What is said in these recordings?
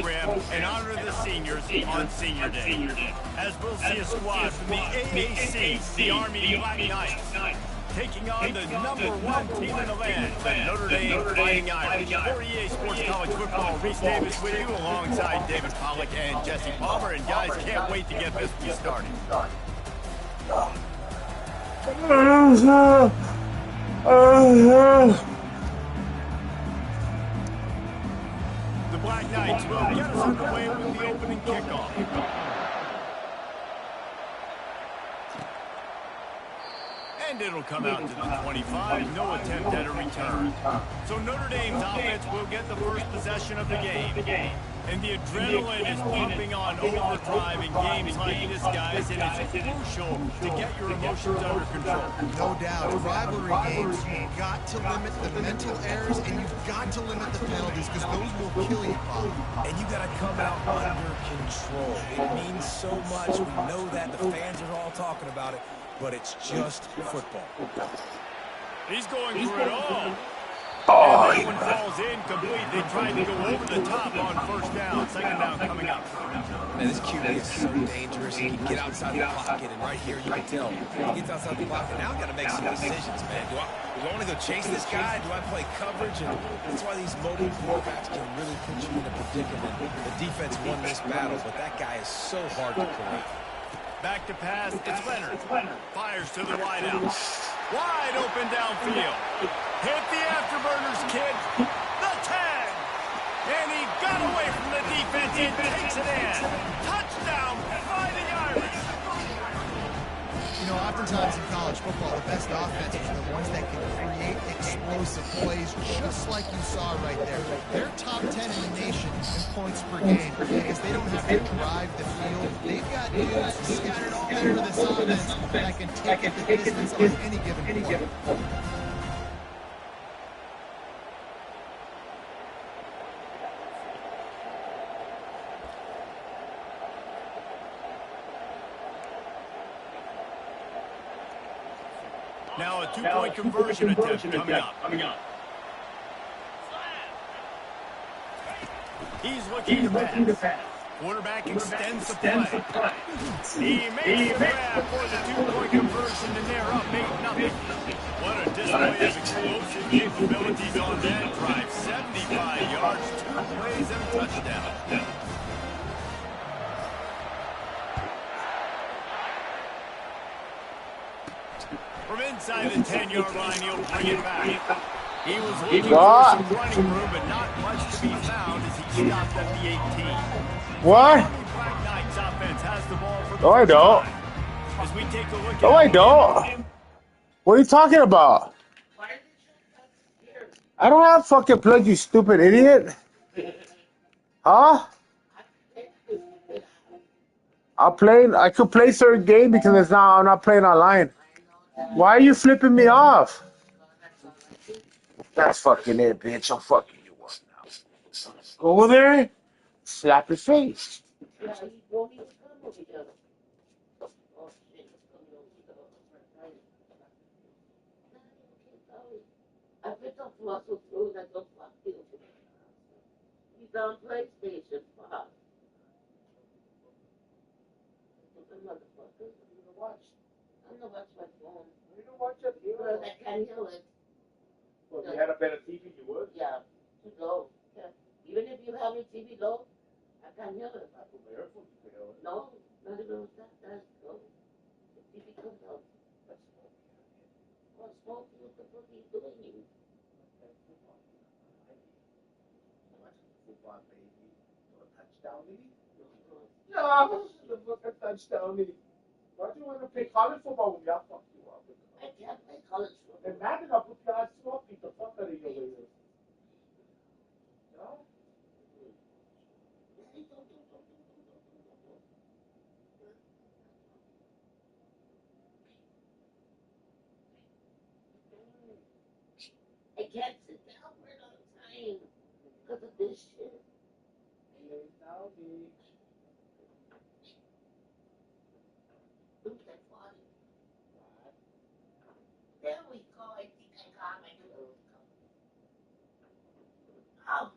program and honor the seniors on Senior Day. As we'll see a squad from the AAC, the Army Black Knights, taking on the #1 team in the land, the Notre Dame Fighting Irish. For EA Sports College Football, Reese Davis with you alongside David Pollack and Jesse Palmer. And guys, can't wait to get this one started. The Black Knights will get us underway with the opening kickoff. And it'll come out to the 25, no attempt at a return. So Notre Dame's offense will get the first possession of the game. And the adrenaline is pumping on overdrive in games like this, guys, and it's crucial to get your emotions under control. No doubt. Rivalry games, you've got to limit the mental errors, and you've got to limit the penalties, because those will kill you, Bob. And you got to come out under control. It means so much. We know that. The fans are all talking about it, but it's just football. He's going for it all. Oh, and that one falls incomplete. They tried to go over the top on first down. Second down coming up. Man, this QB is so dangerous. He can get outside the pocket, and right here you can tell. He gets outside the pocket. Now I've got to make some decisions, man. Do I want to go chase this guy? Do I play coverage? And that's why these mobile quarterbacks can really put you in a predicament. The defense won this battle, but that guy is so hard to correct. Back to pass. It's Leonard. Fires to the wideout. Wide open downfield. Hit the afterburners, kid. The tag. And he got away from the defense and takes it in. Touchdown, Fighting Irish. You know, oftentimes in college football, the best offenses are the ones that can create explosive plays, just like you saw right there. They're top 10 in the nation in points per game because they don't have to drive the field. They've got dudes scattered all over this offense that can take it the distance on any given play. Now a two-point conversion attempt coming up. He's looking to pass. Quarterback extends the play. He makes the grab for the two-point conversion, and they're up 8-0. What a display of explosive capabilities on that drive. 75 yards, 2 plays, and a touchdown. From inside the 10-yard line, he'll bring it back. He was looking for some running room, but not much to be found as he stopped at the 18. What? Black Knights offense has the ball for the No, I don't. As we take a look No, I don't. What are you talking about? I don't have fucking plug, you stupid idiot. Huh? I could play certain game because I'm not playing online. Why are you flipping me off? That's fucking it, bitch. I'm fucking you up now. Go over there, slap your face. He's on PlayStation 5. I'm gonna watch my phone. You don't watch it here. Well, I can hear it. Well, if you had a better TV, you would. Yeah, too low. Yeah. Even if you have your TV low, I can hear it. No, not even with that. That's low. The TV comes out. Well, smoke, what the fuck are you doing? Football, baby. No touchdown, baby. Yeah, the fucking touchdown, baby. Why do you want to play college football when y'all fuck you up? I can't play college football. Then Madden, I'll put your ass smoke, beat the fuck out of your way. No? I can't sit down for another time because of this shit. Hey, now, bitch. Look at funny. There we go. I think I got my clothes. Oh.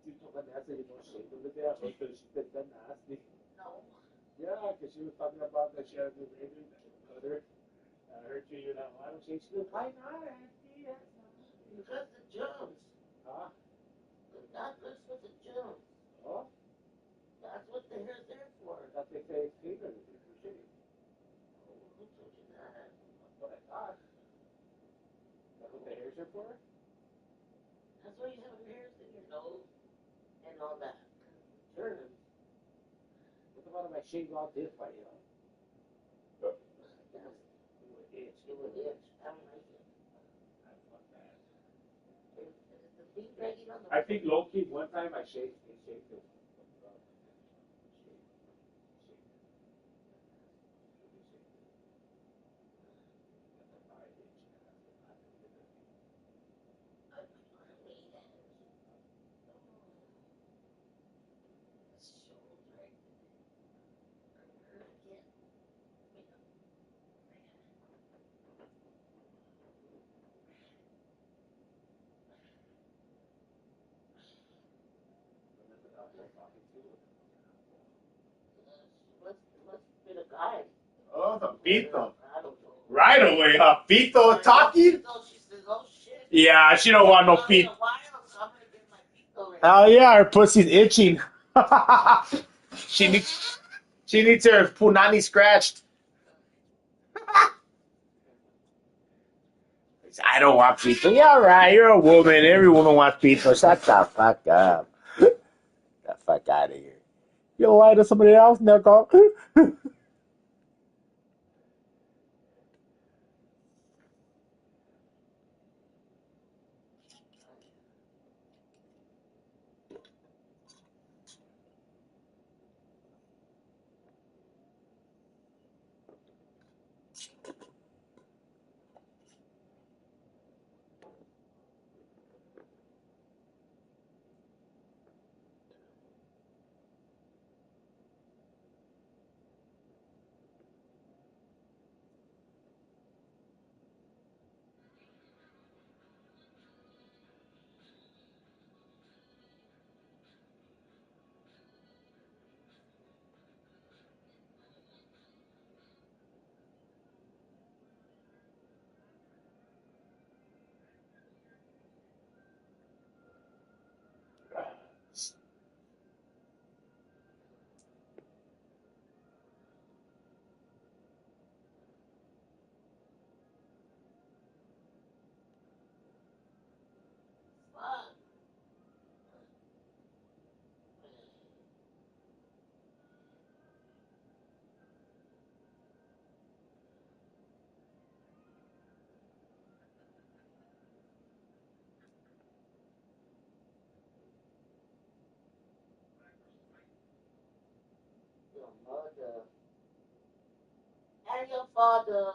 Did told Vanessa you don't shave over there because she said that nasty. No. Yeah, because she was talking about that she had a new baby that cut her. Her treating that why don't she? She goes, why not, Auntie? That's not Because the germs. Huh? That looks for the germs. Oh? That's what the hair's there for. I thought they say it's cleaner than you shave. Oh, who told you that? That's what I thought. That's what the hair's here for? That's why you have hairs in your nose and all that. Germs. What about if I shave all this by you? It would itch. It would itch. I don't like it. It's the feet dragging on the I think low key one time I shaved it. Must be the guy. Oh, Pito. I don't know. Right away, huh? Pito talking? She says, oh shit. Yeah, she don't want no In Pito. a while, so I'm gonna get my Pito ready. Oh yeah, her pussy's itching. she needs her punani scratched. I don't want Pito. Yeah, right. You're a woman. Every woman wants Pito. Shut the fuck up. Get the fuck out of here. You lie to somebody else, Nico. Fuck. Your mother. And your father.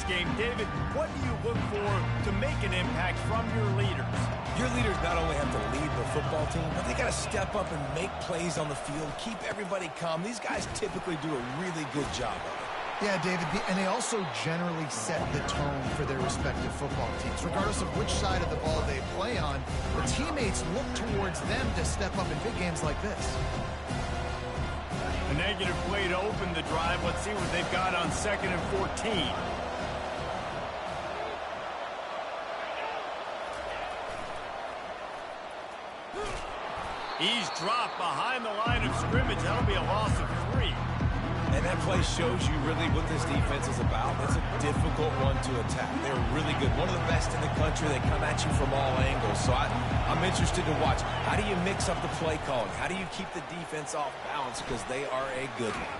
this game, David, what do you look for to make an impact from your leaders? Your leaders not only have to lead the football team, but they got to step up and make plays on the field, keep everybody calm. These guys typically do a really good job of it. Yeah, David, and they also generally set the tone for their respective football teams. Regardless of which side of the ball they play on, the teammates look towards them to step up in big games like this. A negative play to open the drive. Let's see what they've got on 2nd and 14. He's dropped behind the line of scrimmage. That'll be a loss of 3. And that play shows you really what this defense is about. It's a difficult one to attack. They're really good. One of the best in the country. They come at you from all angles. So I'm interested to watch. How do you mix up the play calling? How do you keep the defense off balance? Because they are a good one.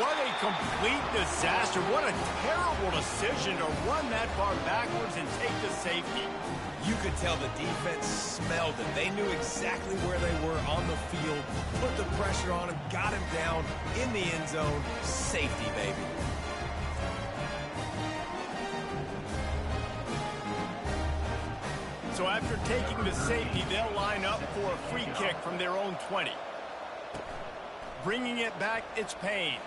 What a complete disaster. What a terrible decision to run that far backwards and take the safety. You could tell the defense smelled it. They knew exactly where they were on the field, put the pressure on him, got him down in the end zone. Safety, baby. So after taking the safety, they'll line up for a free kick from their own 20. Bringing it back, it's Payne.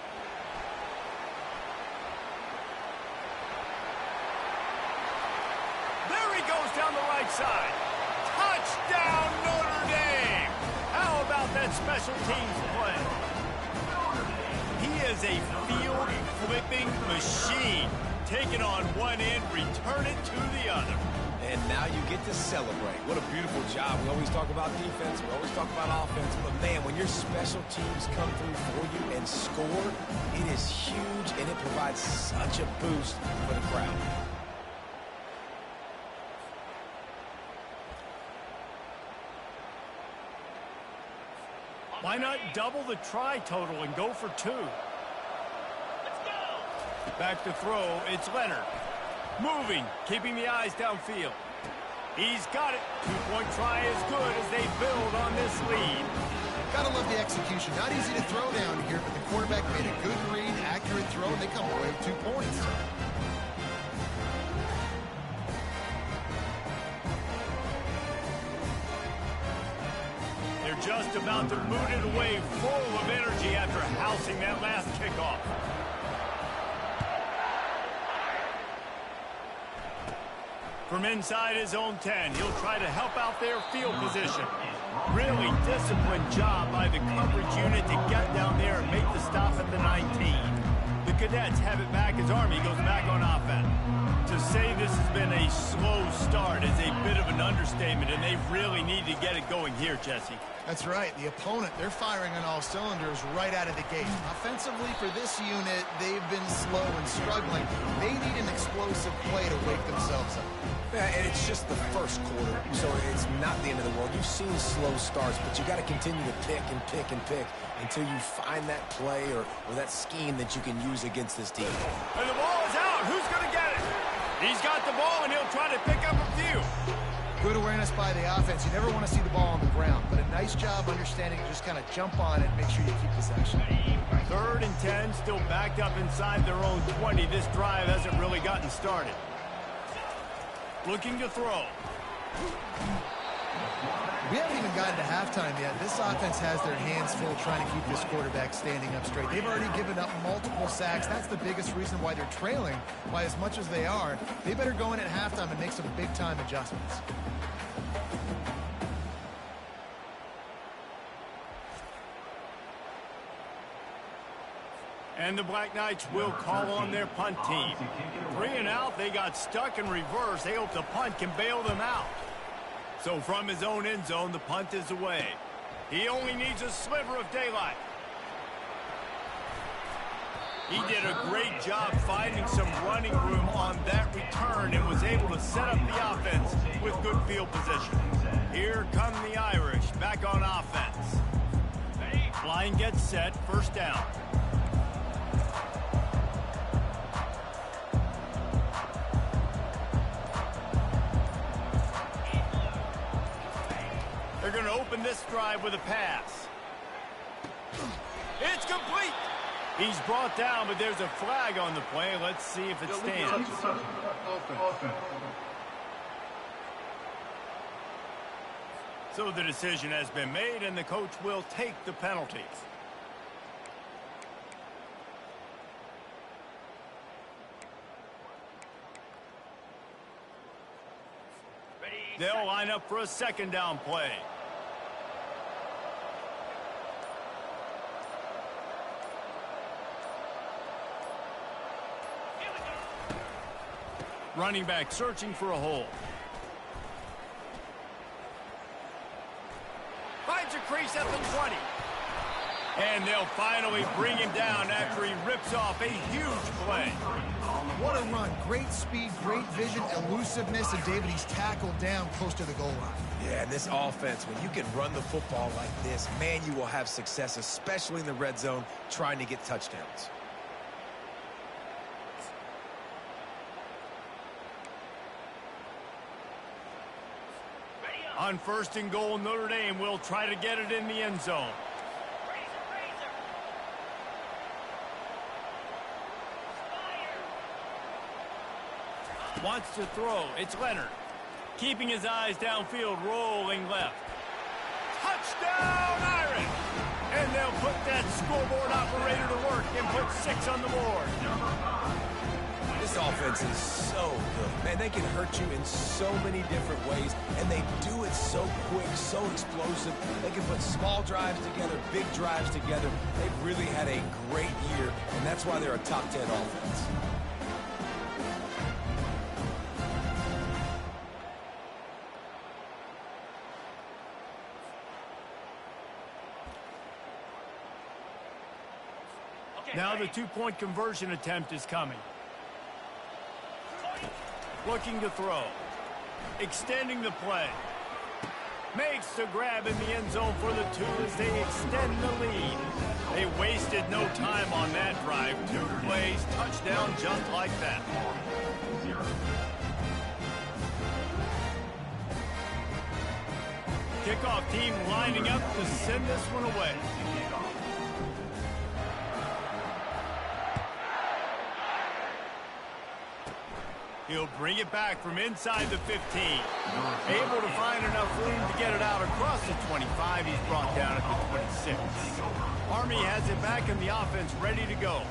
There he goes down the right side. Touchdown, Notre Dame! How about that special teams play? He is a field-flipping machine. Take it on one end, return it to the other. And now you get to celebrate. What a beautiful job. We always talk about defense. We always talk about offense. But, man, when your special teams come through for you and score, it is huge, and it provides such a boost for the crowd. Why not double the try total and go for 2? Back to throw, it's Leonard. Moving, keeping the eyes downfield. He's got it. 2-point try is good as they build on this lead. Gotta love the execution. Not easy to throw down here, but the quarterback made a good read, accurate throw, and they come away with 2 points. They're just about to boot it away, full of energy after housing that last kickoff. From inside his own 10, he'll try to help out their field position. Really disciplined job by the coverage unit to get down there and make the stop at the 19. The Cadets have it back as Army goes back on offense. To say this has been a slow start is a bit of an understatement, and they really need to get it going here, Jesse. That's right. The opponent, they're firing on all cylinders right out of the gate. Offensively, for this unit, they've been slow and struggling. They need an explosive play to wake themselves up. Yeah, and it's just the first quarter, so it's not the end of the world. You've seen slow starts, but you got to continue to pick and pick and pick until you find that play or that scheme that you can use against this team. And the ball is out. Who's going to get it? He's got the ball, and he'll try to pick up a few. Good awareness by the offense. You never want to see the ball on the ground, but a nice job understanding to just kind of jump on it and make sure you keep possession. 3rd and 10, still backed up inside their own 20. This drive hasn't really gotten started. Looking to throw. We haven't even gotten to halftime yet. This offense has their hands full trying to keep this quarterback standing up straight. They've already given up multiple sacks. That's the biggest reason why they're trailing by as much as they are. They better go in at halftime and make some big-time adjustments. And the Black Knights will call on their punt team. 3 and out, they got stuck in reverse. They hope the punt can bail them out. So from his own end zone, the punt is away. He only needs a sliver of daylight. He did a great job finding some running room on that return and was able to set up the offense with good field position. Here come the Irish back on offense. Line gets set, first down. They're going to open this drive with a pass. It's complete. He's brought down, but there's a flag on the play. Let's see if it stands. So the decision has been made, and the coach will take the penalties. They'll line up for a second down play. Running back searching for a hole. Finds a crease at the 20. And they'll finally bring him down after he rips off a huge play. What a run. Great speed, great vision, elusiveness, and David, he's tackled down close to the goal line. Yeah, and this offense, when you can run the football like this, man, you will have success, especially in the red zone, trying to get touchdowns. On 1st and goal, Notre Dame will try to get it in the end zone. Wants to throw. It's Leonard. Keeping his eyes downfield, rolling left. Touchdown, Irish! And they'll put that scoreboard operator to work and put 6 on the board. This offense is so good. Man, they can hurt you in so many different ways, and they do it so quick, so explosive. They can put small drives together, big drives together. They've really had a great year, and that's why they're a top 10 offense. Now the two-point conversion attempt is coming. Looking to throw. Extending the play. Makes the grab in the end zone for the 2 as they extend the lead. They wasted no time on that drive. 2 plays, touchdown just like that. Kickoff team lining up to send this one away. He'll bring it back from inside the 15. Able to find enough room to get it out across the 25. He's brought down at the 26. Army has it back in the offense ready to go.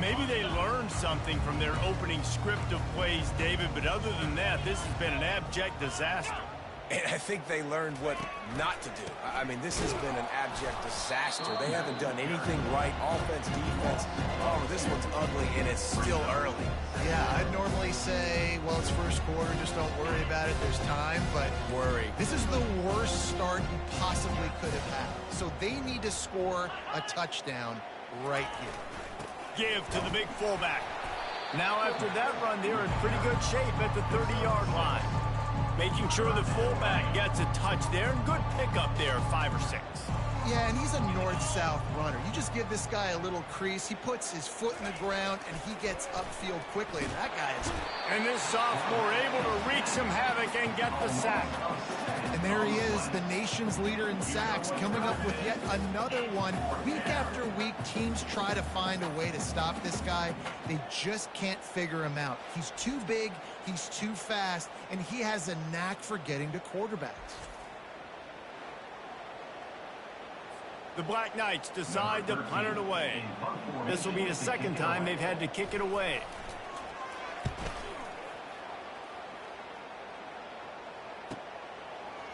Maybe they learned something from their opening script of plays, David, but other than that, this has been an abject disaster. And I think they learned what not to do. I mean, this has been an abject disaster. They haven't done anything right, offense, defense. Oh, this one's ugly, and it's still early. Yeah, I'd normally say, well, it's first quarter, just don't worry about it, there's time, but this is the worst start you possibly could have had. So they need to score a touchdown right here. Give to the big fullback. Now after that run, they're in pretty good shape at the 30-yard line. Making sure the fullback gets a touch there, and good pickup there, 5 or 6. Yeah, and he's a north-south runner. You just give this guy a little crease, he puts his foot in the ground, and he gets upfield quickly. And that guy is... And this sophomore able to wreak some havoc and get the sack. And there he is, the nation's leader in sacks, coming up with yet another one. Week after week, teams try to find a way to stop this guy. They just can't figure him out. He's too big, he's too fast, and he has a knack for getting to quarterbacks. The Black Knights decide to punt it away. This will be the second time they've had to kick it away.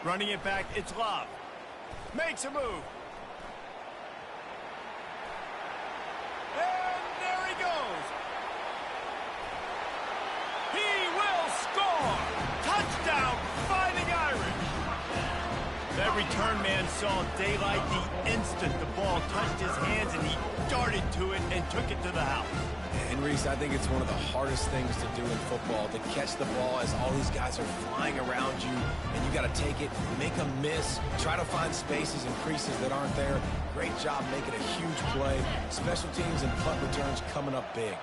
Running it back, it's Love. Makes a move. And there he goes. He will score. Touchdown, Fighting Irish. That return man saw daylight the instant the ball touched his hands, and he darted to it and took it to the house. And Reese, I think it's one of the hardest things to do in football, to catch the ball as all these guys are flying around you, and you got to take it, make them miss, try to find spaces and creases that aren't there. Great job making a huge play. Special teams and punt returns coming up big.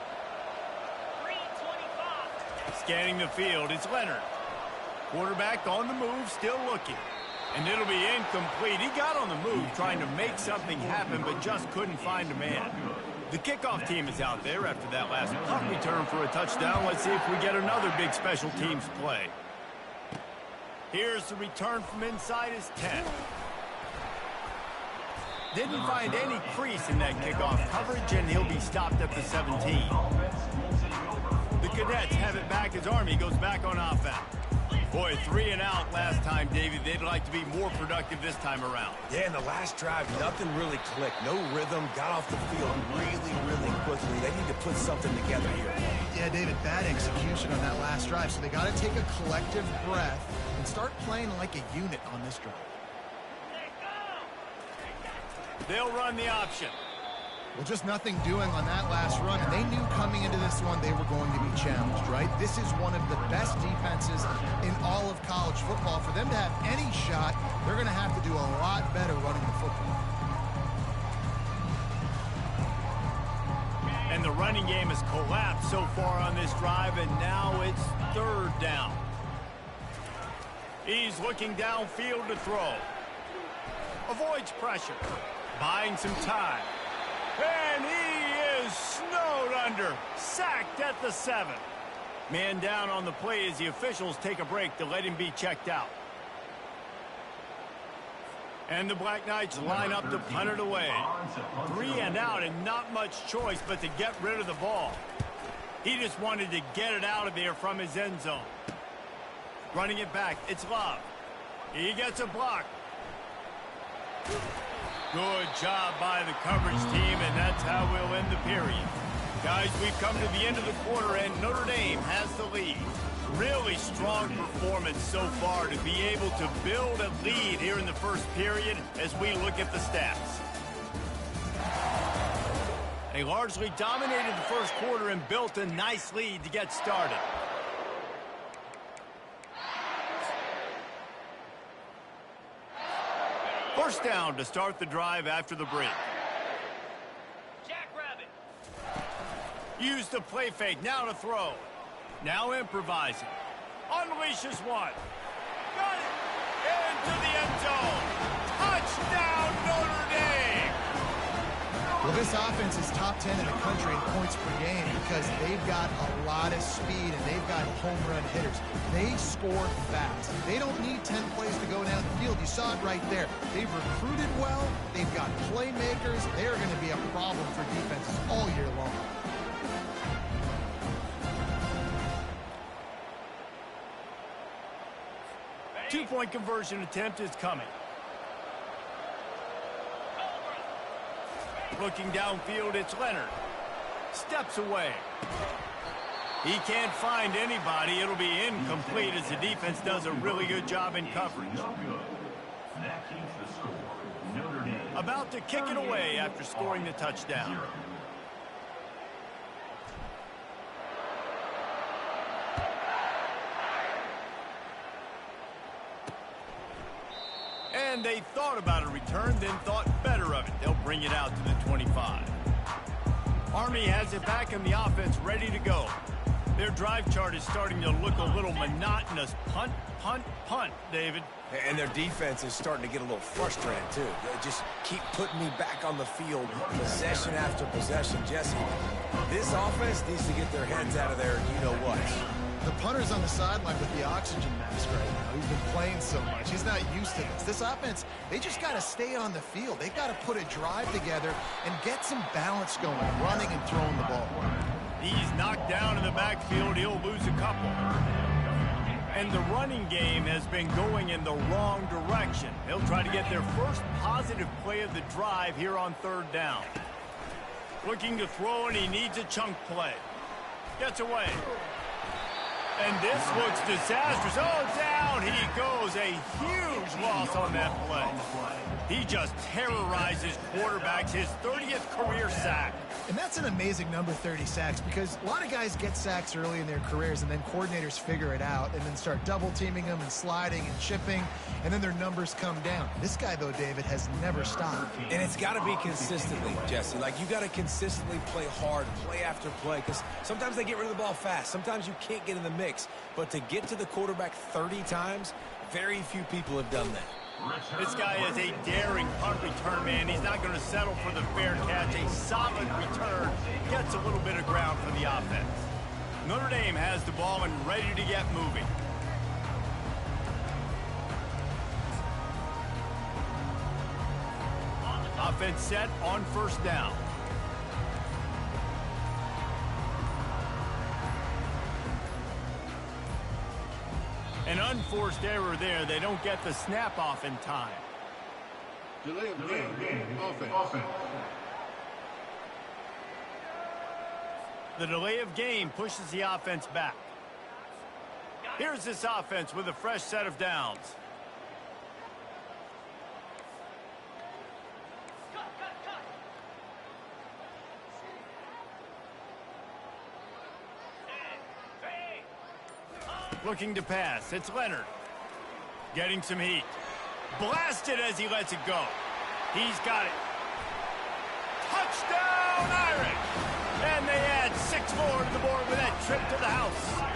Scanning the field, it's Leonard. Quarterback on the move, still looking. And it'll be incomplete. He got on the move trying to make something happen, but just couldn't find a man. The kickoff team is out there after that last punt return for a touchdown. Let's see if we get another big special teams play. Here's the return from inside his 10. Didn't find any crease in that kickoff coverage, and he'll be stopped at the 17. The Cadets have it back as Army goes back on offense. Boy, 3 and out last time, David. They'd like to be more productive this time around. Yeah, in the last drive, nothing really clicked. No rhythm, got off the field really quickly. They need to put something together here. Yeah, David, bad execution on that last drive, so they got to take a collective breath and start playing like a unit on this drive. They'll run the option. Well, just nothing doing on that last run, and they knew coming into this one they were going to be challenged, right? This is one of the best defenses in all of college football. For them to have any shot, they're going to have to do a lot better running the football. And the running game has collapsed so far on this drive, and now it's 3rd down. He's looking downfield to throw. Avoids pressure. Buying some time. And he is snowed under. Sacked at the 7. Man down on the play as the officials take a break to let him be checked out. And the Black Knights line up to punt it away. 3 and out and not much choice but to get rid of the ball. He just wanted to get it out of there from his end zone. Running it back, it's Love. He gets a block. Good job by the coverage team, and that's how we'll end the period. Guys, we've come to the end of the quarter, and Notre Dame has the lead. Really strong performance so far to be able to build a lead here in the first period as we look at the stats. They largely dominated the first quarter and built a nice lead to get started. First down to start the drive after the break. Jackrabbit. Use the play fake, now to throw. Now improvising. Unleashes one. Got it. Into the end zone. Touchdown, Notre Dame. Well, this offense is top 10 in the country in points per game because they've got a lot of speed and they've got home run hitters. They score fast. They don't need 10 plays to go down the field. You saw it right there. They've recruited well. They've got playmakers. They're going to be a problem for defenses all year long. Two-point conversion attempt is coming. Looking downfield, it's Leonard. Steps away. He can't find anybody. It'll be incomplete as the defense does a really good job in coverage. About to kick it away after scoring the touchdown. And they thought about a return, then thought better of it. They'll bring it out to the 25. Army has it back in the offense, ready to go. Their drive chart is starting to look a little monotonous. Punt, punt, punt, David. And their defense is starting to get a little frustrated, too. They just keep putting me back on the field, possession after possession. Jesse, this offense needs to get their heads out of there, you know what. The punter's on the sideline with the oxygen mask right now. He's been playing so much. He's not used to this. This offense, they just got to stay on the field. They've got to put a drive together and get some balance going, running and throwing the ball. He's knocked down in the backfield. He'll lose a couple. And the running game has been going in the wrong direction. They'll try to get their first positive play of the drive here on 3rd down. Looking to throw, and he needs a chunk play. Gets away. And this looks disastrous. Oh, down he goes. A huge loss on that play. He just terrorizes quarterbacks. His 30th career sack. And that's an amazing number, 30 sacks, because a lot of guys get sacks early in their careers and then coordinators figure it out and then start double teaming them and sliding and chipping, and then their numbers come down. This guy, though, David, has never stopped. And it's got to be consistently, Jesse. Like, you got to consistently play hard, play after play, because sometimes they get rid of the ball fast. Sometimes you can't get in the mix. But to get to the quarterback 30 times, very few people have done that. This guy is a daring punt return man. He's not going to settle for the fair catch. A solid return gets a little bit of ground for the offense. Notre Dame has the ball and ready to get moving. Offense set on first down. An unforced error there. They don't get the snap off in time. Delay of game. Offense. The delay of game pushes the offense back. Here's this offense with a fresh set of downs. Looking to pass. It's Leonard. Getting some heat. Blasted as he lets it go. He's got it. Touchdown, Irish! And they add 6 more to the board with that trip to the house.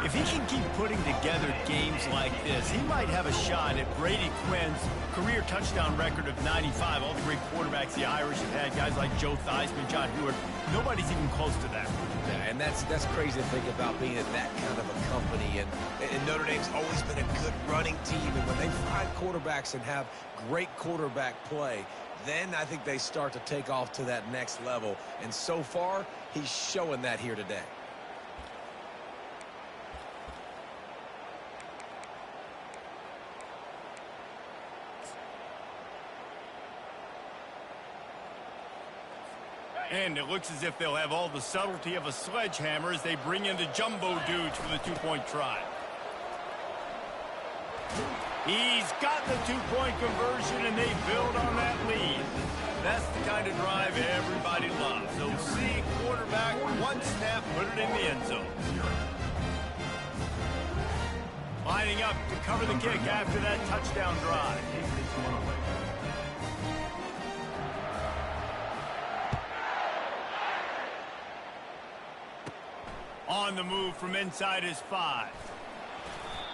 If he can keep putting together games like this, he might have a shot at Brady Quinn's career touchdown record of 95. All the great quarterbacks the Irish have had, guys like Joe Theismann, John Heward, nobody's even close to that. Yeah, and that's crazy to think about being at that kind of a company. And Notre Dame's always been a good running team. And when they find quarterbacks and have great quarterback play, then I think they start to take off to that next level. And so far, he's showing that here today. And it looks as if they'll have all the subtlety of a sledgehammer as they bring in the jumbo dudes for the 2-point try. He's got the 2-point conversion, and they build on that lead. That's the kind of drive everybody loves. So see quarterback, one snap, put it in the end zone. Lining up to cover the kick after that touchdown drive. On the move from inside his 5.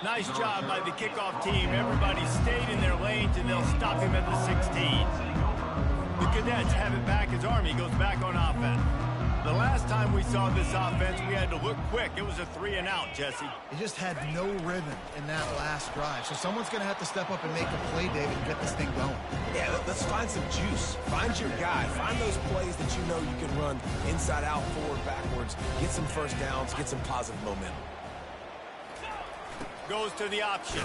Nice job by the kickoff team. Everybody stayed in their lanes, and they'll stop him at the 16. The Cadets have it back as Army goes back on offense. The last time we saw this offense, we had to look quick. It was a 3-and-out, Jesse. He just had no rhythm in that last drive. So someone's going to have to step up and make a play, David, and get this thing going. Yeah, let's find some juice. Find your guy. Find those plays that you know you can run inside out, forward, backwards. Get some first downs. Get some positive momentum. Goes to the option.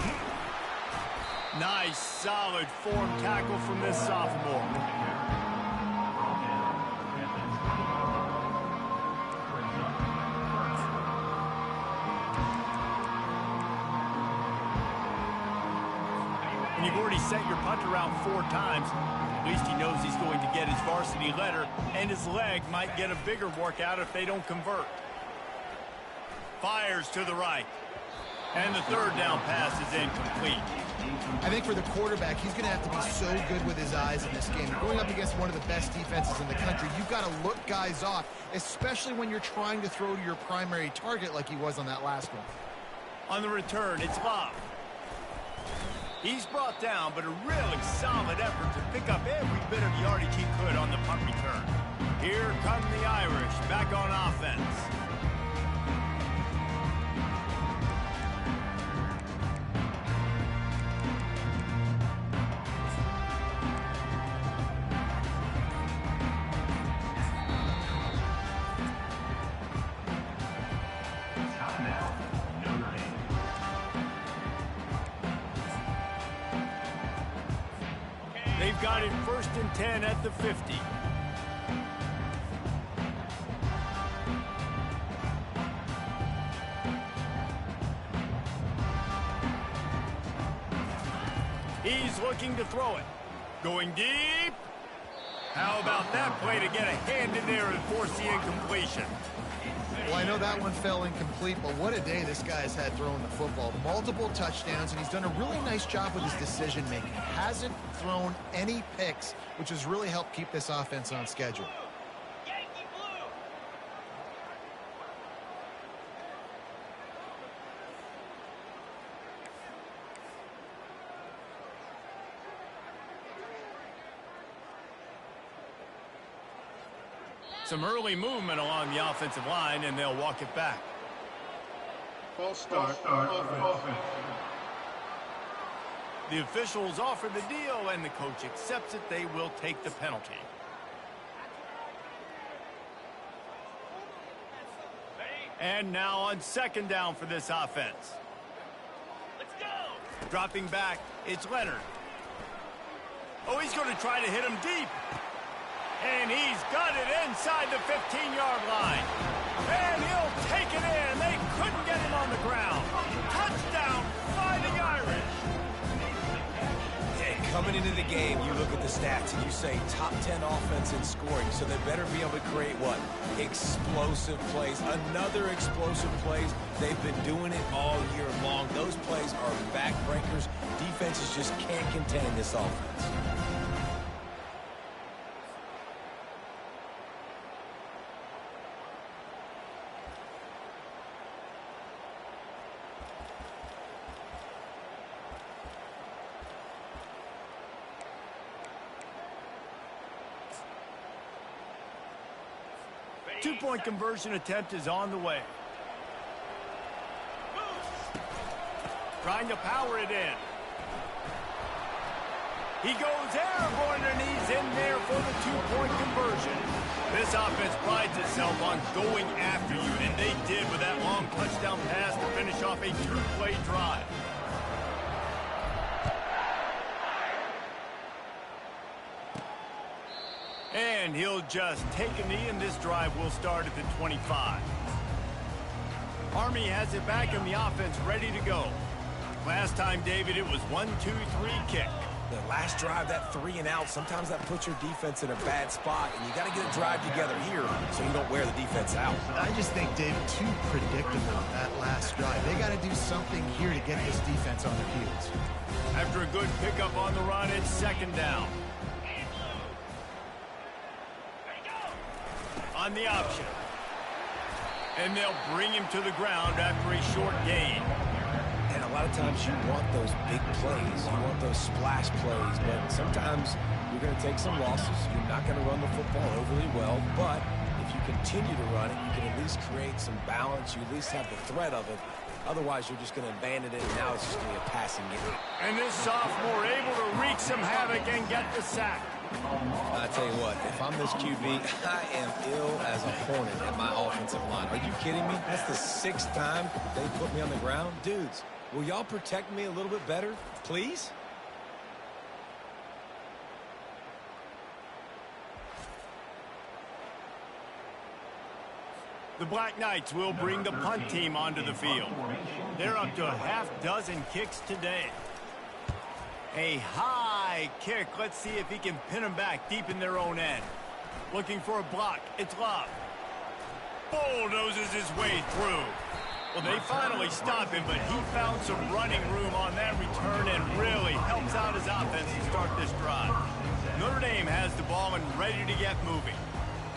Nice, solid form tackle from this sophomore. And you've already sent your punter out 4 times. At least he knows he's going to get his varsity letter, and his leg might get a bigger workout if they don't convert. Fires to the right. And the 3rd down pass is incomplete. I think for the quarterback, he's going to have to be so good with his eyes in this game. You're going up against one of the best defenses in the country. You've got to look guys off, especially when you're trying to throw to your primary target like he was on that last one. On the return, it's Bob. He's brought down, but a really solid effort to pick up every bit of yardage he could on the punt return. Here come the Irish back on offense. They've got it 1st and 10 at the 50. He's looking to throw it. Going deep. How about that play to get a hand in there and force the incompletion? Well, I know that one fell incomplete, but what a day this guy's had throwing the football. Multiple touchdowns, and he's done a really nice job with his decision-making. Hasn't thrown any picks, which has really helped keep this offense on schedule. Some early movement along the offensive line, and they'll walk it back. False start. Offense. The officials offer the deal, and the coach accepts it. They will take the penalty. And now on second down for this offense. Let's go! Dropping back, it's Leonard. Oh, he's going to try to hit him deep. And he's got it inside the 15-yard line. And he'll take it in. They couldn't get him on the ground. Touchdown, Fighting Irish. Hey, coming into the game, you look at the stats and you say top 10 offense in scoring, so they better be able to create what? Explosive plays. Another explosive plays. They've been doing it all year long. Those plays are backbreakers. Defenses just can't contain this offense. Two-point conversion attempt is on the way. Trying to power it in. He goes airborne, and he's in there for the two-point conversion. This offense prides itself on going after you, and they did with that long touchdown pass to finish off a two-play drive. And he'll just take a knee, and this drive will start at the 25. Army has it back in the offense, ready to go. Last time, David, it was 1-2-3 kick. The last drive, that 3 and out, sometimes that puts your defense in a bad spot, and you got to get a drive together here so you don't wear the defense out. I just think, David, too predictable that last drive. They got to do something here to get this defense on their heels. After a good pickup on the run, it's second down. On the option. And they'll bring him to the ground after a short gain. And a lot of times you want those big plays. You want those splash plays. But sometimes you're going to take some losses. You're not going to run the football overly well. But if you continue to run it, you can at least create some balance. You at least have the threat of it. Otherwise, you're just going to abandon it, and now it's just going to be a passing game. And this sophomore able to wreak some havoc and get the sack. I tell you what, if I'm this QB, I am ill as a hornet at my offensive line. Are you kidding me? That's the 6th time they put me on the ground. Dudes, will y'all protect me a little bit better, please? The Black Knights will bring the punt team onto the field. They're up to a half-dozen kicks today. A high kick. Let's see if he can pin them back deep in their own end. Looking for a block. It's Love. Bulldozes his way through. Well, they finally stop him, but he found some running room on that return and really helps out his offense to start this drive. Notre Dame has the ball and ready to get moving.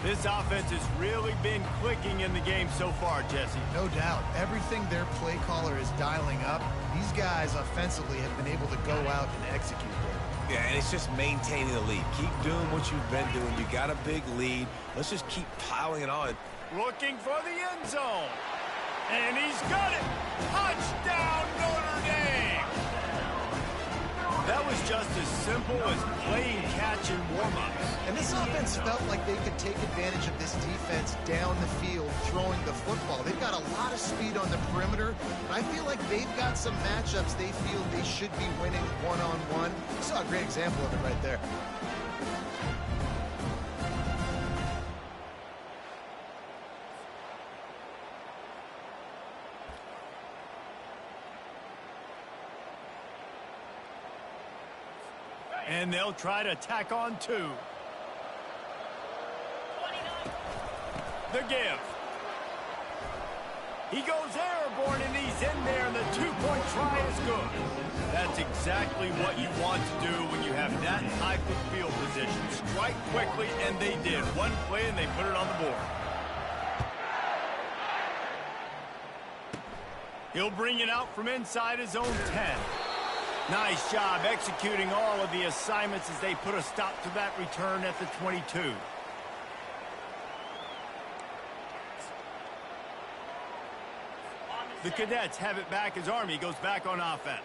This offense has really been clicking in the game so far, Jesse. No doubt. Everything their play caller is dialing up, these guys offensively have been able to go out and execute there. Yeah, and it's just maintaining the lead. Keep doing what you've been doing. You got a big lead. Let's just keep piling it on. Looking for the end zone. And he's got it. Touchdown, Notre Dame. That was just as simple as playing catch and warm-ups. And this offense felt like they could take advantage of this defense down the field throwing the football. They've got a lot of speed on the perimeter, and I feel like they've got some matchups they feel they should be winning one-on-one. You saw a great example of it right there. And they'll try to tack on 2. The give. He goes airborne, and he's in there, and the two-point try is good. That's exactly what you want to do when you have that type of field position. Strike quickly, and they did. One play, and they put it on the board. He'll bring it out from inside his own 10. Nice job executing all of the assignments as they put a stop to that return at the 22. The Cadets have it back as Army goes back on offense.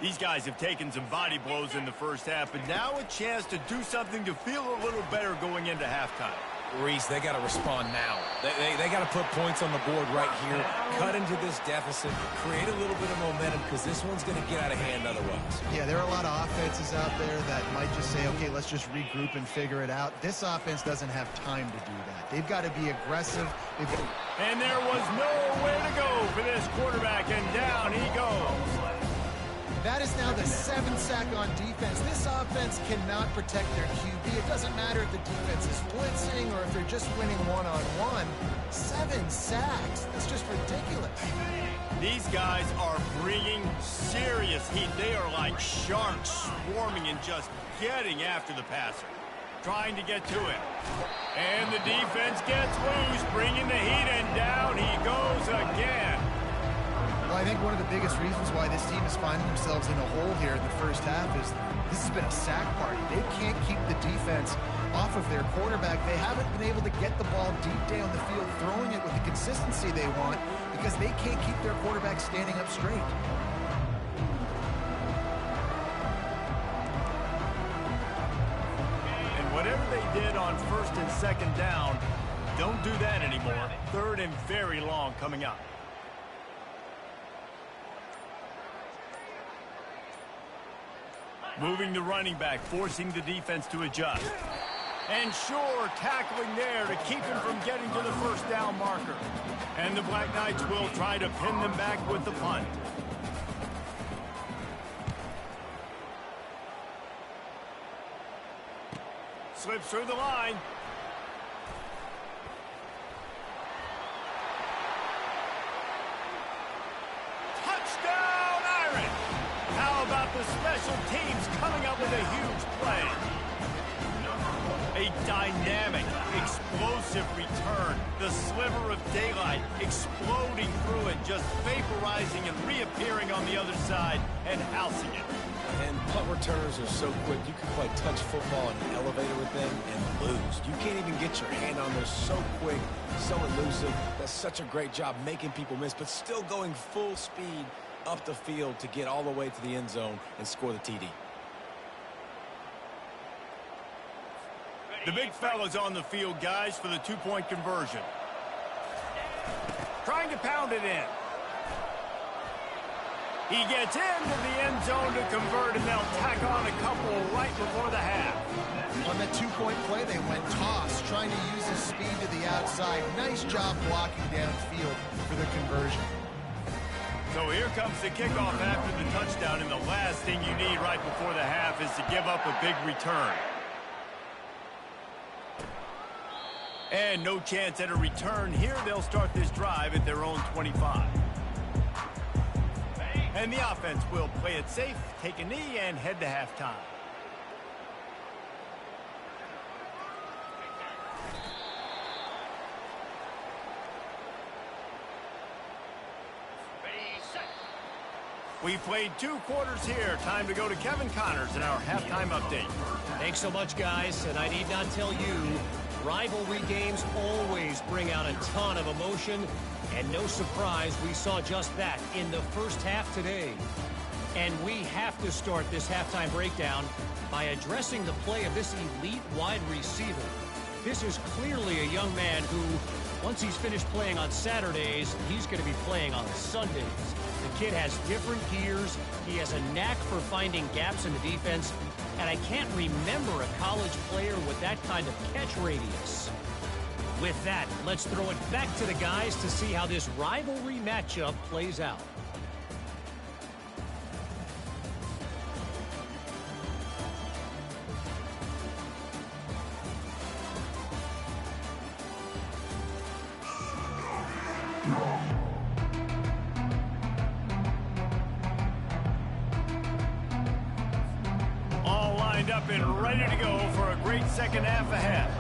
These guys have taken some body blows in the first half, but now a chance to do something to feel a little better going into halftime. Reese, they got to respond now. They got to put points on the board right here, cut into this deficit, create a little bit of momentum, because this one's going to get out of hand otherwise. Yeah, there are a lot of offenses out there that might just say, okay, let's just regroup and figure it out. This offense doesn't have time to do that. They've got to be aggressive. And there was nowhere to go for this quarterback, and down he goes. That is now the 7th sack on defense. This offense cannot protect their QB. It doesn't matter if the defense is blitzing or if they're just winning one-on-one. 7 sacks. That's just ridiculous. These guys are bringing serious heat. They are like sharks swarming and just getting after the passer, trying to get to him. And the defense gets loose, bringing the heat, and down he goes again. Well, I think one of the biggest reasons why this team is finding themselves in a hole here in the first half is this has been a sack party. They can't keep the defense off of their quarterback. They haven't been able to get the ball deep down the field, throwing it with the consistency they want because they can't keep their quarterback standing up straight. And whatever they did on first and second down, don't do that anymore. Third and very long coming up. Moving the running back, forcing the defense to adjust. And sure, tackling there to keep him from getting to the first down marker. And the Black Knights will try to pin them back with the punt. Slips through the line. Touchdown, Iron! How about the special teams coming up with a huge play? A dynamic, explosive return. The sliver of daylight exploding through it, just vaporizing and reappearing on the other side and housing it. And punt returners are so quick, you can play touch football in an elevator with them and lose. You can't even get your hand on them. So quick, so elusive. That's such a great job making people miss, but still going full speed up the field to get all the way to the end zone and score the TD. The big fella's on the field, guys, for the two-point conversion. Trying to pound it in. He gets into the end zone to convert, and they'll tack on a couple right before the half. On that two-point play, they went toss, trying to use his speed to the outside. Nice job blocking downfield for the conversion. So here comes the kickoff after the touchdown, and the last thing you need right before the half is to give up a big return. And no chance at a return here. They'll start this drive at their own 25. And the offense will play it safe, take a knee, and head to halftime. We played 2 quarters here. Time to go to Kevin Connors in our halftime update. Thanks so much, guys. And I need not tell you, rivalry games always bring out a ton of emotion. And no surprise, we saw just that in the first half today. And we have to start this halftime breakdown by addressing the play of this elite wide receiver. This is clearly a young man who, once he's finished playing on Saturdays, he's going to be playing on Sundays. The kid has different gears. He has a knack for finding gaps in the defense. And I can't remember a college player with that kind of catch radius. With that, let's throw it back to the guys to see how this rivalry matchup plays out. All lined up and ready to go for a great second half ahead.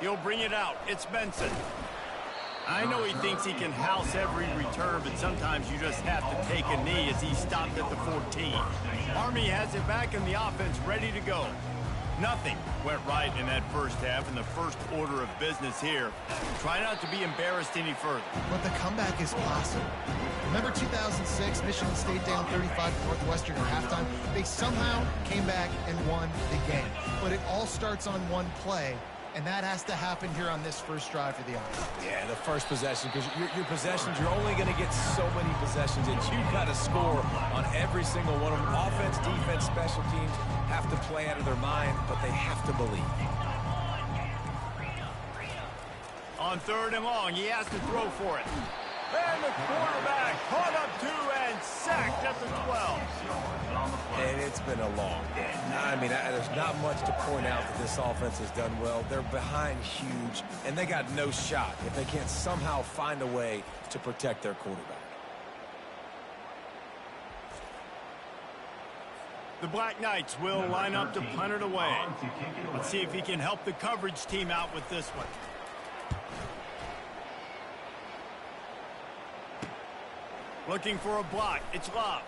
He'll bring it out. It's Benson. I know he thinks he can house every return, but sometimes you just have to take a knee as he stopped at the 14. Army has it back and the offense ready to go. Nothing went right in that first half, and the first order of business here. Try not to be embarrassed any further. But the comeback is possible. Remember 2006, Michigan State down 35 to Northwestern at halftime? They somehow came back and won the game. But it all starts on one play, and that has to happen here on this first drive for the offense. Yeah, the first possession, because your possessions, you're only going to get so many possessions, and you've got to score on every single one of them. Offense, defense, special teams have to play out of their mind, but they have to believe. On 3rd and long, he has to throw for it. And the quarterback caught up to and sacked at the 12. And it's been a long day. I mean, there's not much to point out that this offense has done well. They're behind huge, and they got no shot if they can't somehow find a way to protect their quarterback. The Black Knights will line up to punt it away. Let's see if he can help the coverage team out with this one. Looking for a block. It's Love.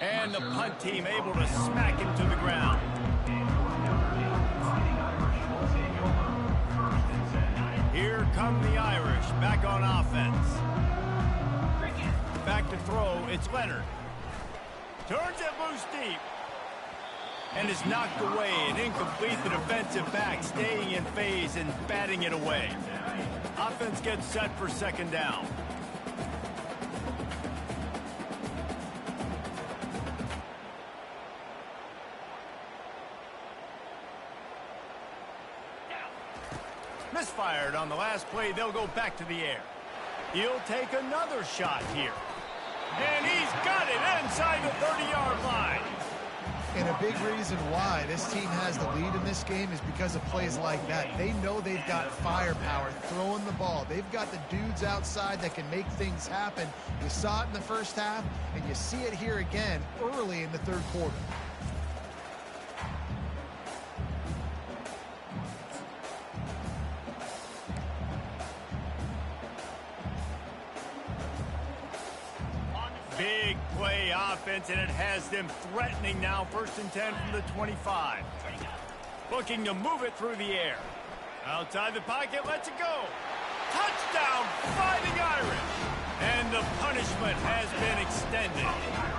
And the punt team able to smack him to the ground. Here come the Irish back on offense. Back to throw. It's Leonard. Turns it loose deep. And is knocked away. An incomplete. The defensive back staying in phase and batting it away. Offense gets set for 2nd down. Misfired on the last play. They'll go back to the air. He'll take another shot here. And he's got it inside the 30-yard line. And a big reason why this team has the lead in this game is because of plays like that. They know they've got firepower throwing the ball. They've got the dudes outside that can make things happen. You saw it in the first half, and you see it here again early in the 3rd quarter. Big play offense, and it has them threatening now. 1st and 10 from the 25. Looking to move it through the air. Outside the pocket, lets it go. Touchdown, Fighting Irish. And the punishment has been extended.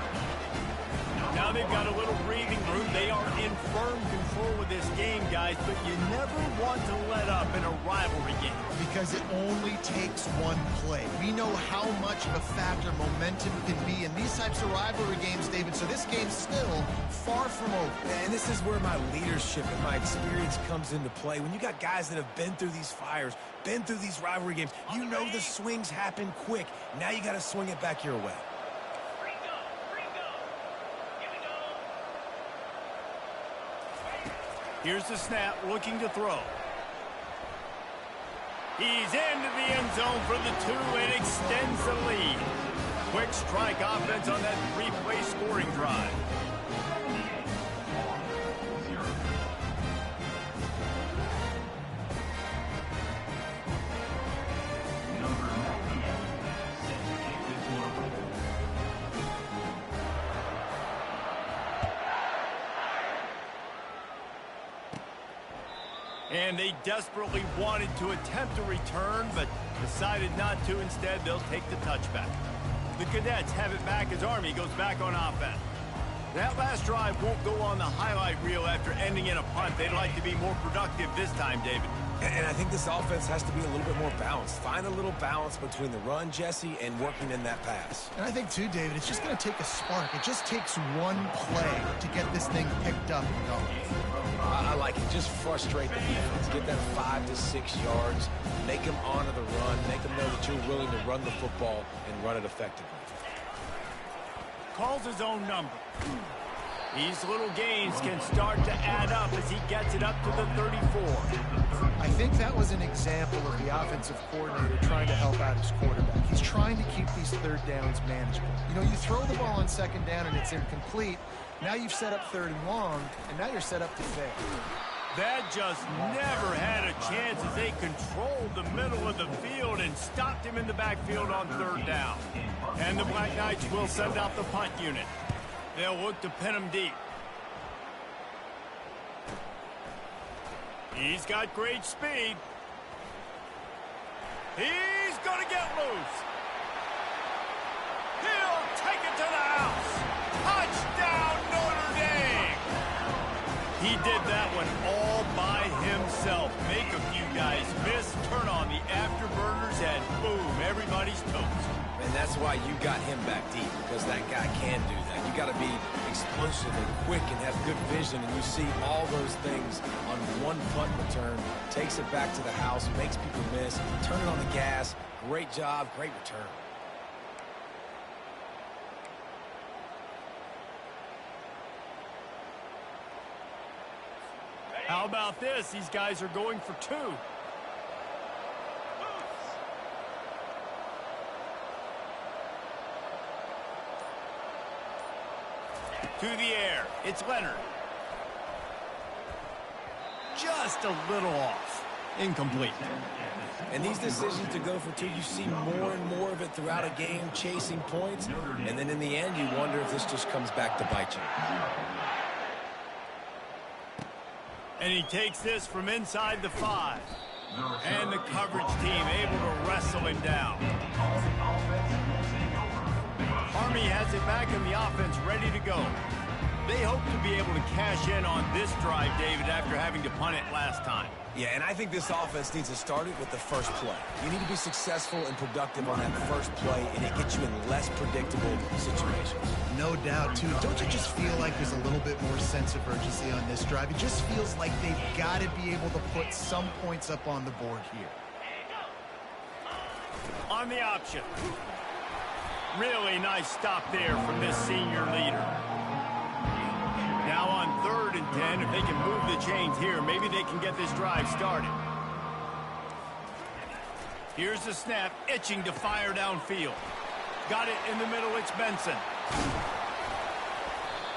Now they've got a little breathing room. They are in firm control of this game, guys, but you never want to let up in a rivalry game. Because it only takes one play. We know how much of a factor momentum can be in these types of rivalry games, David, so this game's still far from over. And this is where my leadership and my experience comes into play. When you got guys that have been through these fires, been through these rivalry games, you know the swings happen quick. Now you got to swing it back your way. Here's the snap, looking to throw. He's into the end zone for the 2 and extends the lead. Quick strike offense on that 3-play scoring drive. And they desperately wanted to attempt a return, but decided not to. Instead, they'll take the touchback. The Cadets have it back as Army goes back on offense. That last drive won't go on the highlight reel after ending in a punt. They'd like to be more productive this time, David. And I think this offense has to be a little bit more balanced. Find a little balance between the run, Jesse, and working in that pass. And I think, too, David, it's just going to take a spark. It just takes one play to get this thing picked up and going. I like it. Just frustrate the defense. Get that 5 to 6 yards. Make them honor the run. Make them know that you're willing to run the football and run it effectively. Calls his own number. These little gains can start to add up as he gets it up to the 34. I think that was an example of the offensive coordinator trying to help out his quarterback. He's trying to keep these 3rd downs manageable. You know, you throw the ball on 2nd down and it's incomplete. Now you've set up 3rd and long, and now you're set up to fail. That just never had a chance as they controlled the middle of the field and stopped him in the backfield on 3rd down. And the Black Knights will send out the punt unit. They'll look to pin him deep. He's got great speed. He's going to get loose. He'll take it to the house. Touchdown, Notre Dame. He did that one all by himself. Make a few guys miss, turn on the afterburners, and boom, everybody's toast. And that's why you got him back deep, because that guy can do that. You got to be explosive and quick and have good vision, and you see all those things on one punt return. Takes it back to the house, makes people miss, turn it on the gas. Great job, great return. How about this? These guys are going for two. To the air. It's Leonard. Just a little off. Incomplete. And these decisions to go for two, you see more and more of it throughout a game, chasing points. And then in the end, you wonder if this just comes back to bite you. And he takes this from inside the 5. And the coverage team able to wrestle him down. Army has it back in the offense ready to go. They hope to be able to cash in on this drive, David, after having to punt it last time. Yeah, and I think this offense needs to start it with the first play. You need to be successful and productive on that first play, and it gets you in less predictable situations. No doubt, too. Don't you just feel like there's a little bit more sense of urgency on this drive? It just feels like they've got to be able to put some points up on the board here. On the option. Really nice stop there from this senior leader. Now on 3rd and 10, if they can move the chains here, maybe they can get this drive started. Here's the snap, itching to fire downfield. Got it in the middle, it's Benson.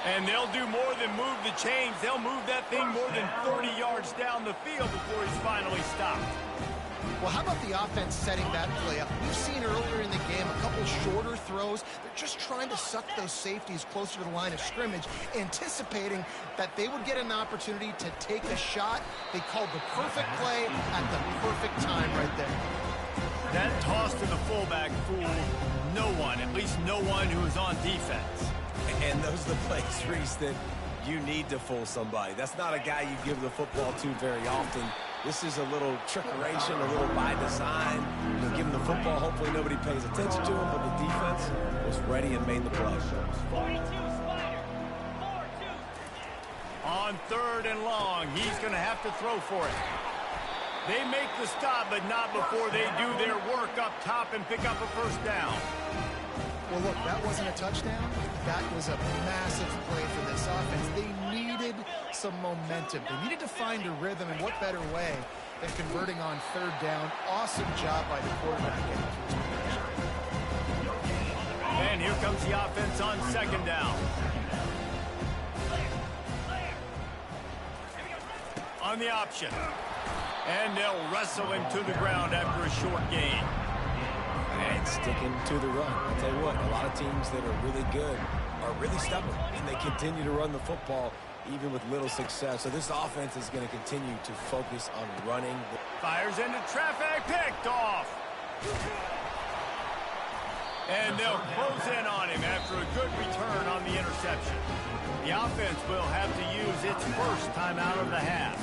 And they'll do more than move the chains. They'll move that thing more than 30 yards down the field before he's finally stopped. Well, how about the offense setting that play up? We've seen earlier in the game a couple shorter throws. They're just trying to suck those safeties closer to the line of scrimmage, anticipating that they would get an opportunity to take a shot. They called the perfect play at the perfect time right there. That toss to the fullback fooled no one, at least no one who is on defense. And those are the plays, Reese, that you need to fool somebody. That's not a guy you give the football to very often. This is a little trickeration, a little by design. You know, give him the football, hopefully nobody pays attention to him, but the defense was ready and made the play. On 3rd and long, he's going to have to throw for it. They make the stop, but not before they do their work up top and pick up a first down. Well, look, that wasn't a touchdown. That was a massive play for this offense. They needed some momentum. They needed to find a rhythm, and what better way than converting on 3rd down. Awesome job by the quarterback. And here comes the offense on 2nd down. On the option. And they'll wrestle him to the ground after a short gain. And sticking to the run. I'll tell you what, a lot of teams that are really good are really stubborn, and they continue to run the football even with little success. So this offense is going to continue to focus on running. Fires into traffic, picked off. And they'll close in on him after a good return on the interception. The offense will have to use its first timeout of the half.